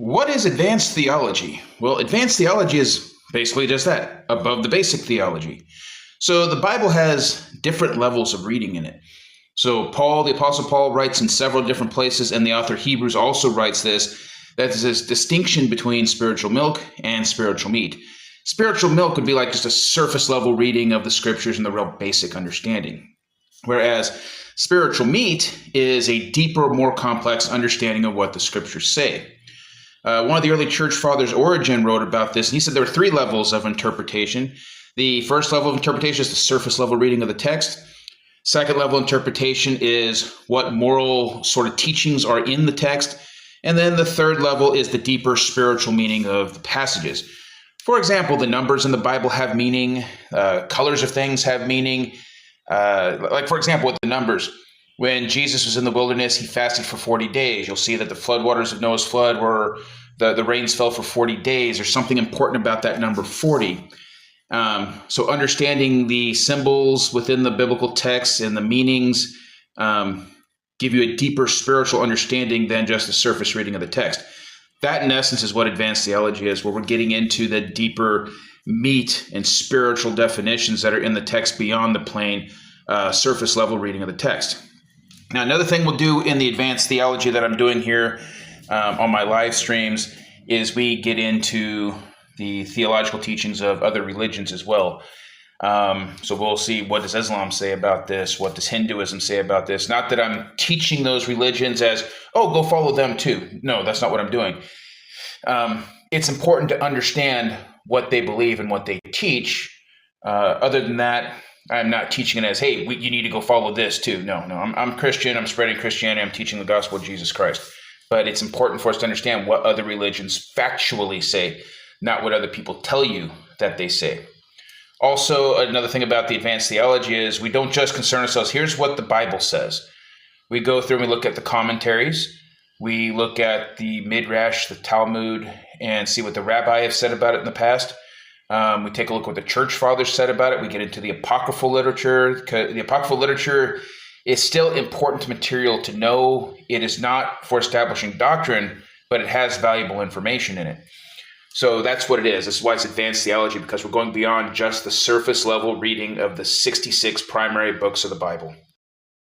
What is advanced theology? Well, advanced theology is basically just that, above the basic theology. So the Bible has different levels of reading in it. So the Apostle Paul writes in several different places, and the author Hebrews also writes this, that there's this distinction between spiritual milk and spiritual meat. Spiritual milk would be like just a surface level reading of the scriptures and the real basic understanding. Whereas spiritual meat is a deeper, more complex understanding of what the scriptures say. One of the early church fathers, Origen, wrote about this, and he said there are three levels of interpretation. The first level of interpretation is the surface level reading of the text. Second level interpretation is what moral sort of teachings are in the text. And then the third level is the deeper spiritual meaning of the passages. For example, the numbers in the Bible have meaning, colors of things have meaning. Like, for example, with the numbers, when Jesus was in the wilderness, he fasted for 40 days. You'll see that the floodwaters of Noah's flood were, the rains fell for 40 days. There's something important about that number 40. So understanding the symbols within the biblical text and the meanings give you a deeper spiritual understanding than just the surface reading of the text. That, in essence, is what advanced theology is, where we're getting into the deeper meat and spiritual definitions that are in the text beyond the plain surface level reading of the text. Now, another thing we'll do in the advanced theology that I'm doing here on my live streams is we get into the theological teachings of other religions as well. So we'll see, what does Islam say about this? What does Hinduism say about this? Not that I'm teaching those religions as, oh, go follow them too. No, that's not what I'm doing. It's important to understand what they believe and what they teach. Other than that, I'm not teaching it as, hey, you need to go follow this too. No, I'm Christian. I'm spreading Christianity. I'm teaching the gospel of Jesus Christ. But it's important for us to understand what other religions factually say, not what other people tell you that they say. Also, another thing about the advanced theology is we don't just concern ourselves, here's what the Bible says. We go through and we look at the commentaries. We look at the Midrash, the Talmud, and see what the rabbi have said about it in the past. We take a look at what the church fathers said about it. We get into the apocryphal literature. The apocryphal literature is still important material to know. It is not for establishing doctrine, but it has valuable information in it. So that's what it is. This is why it's advanced theology, because we're going beyond just the surface level reading of the 66 primary books of the Bible.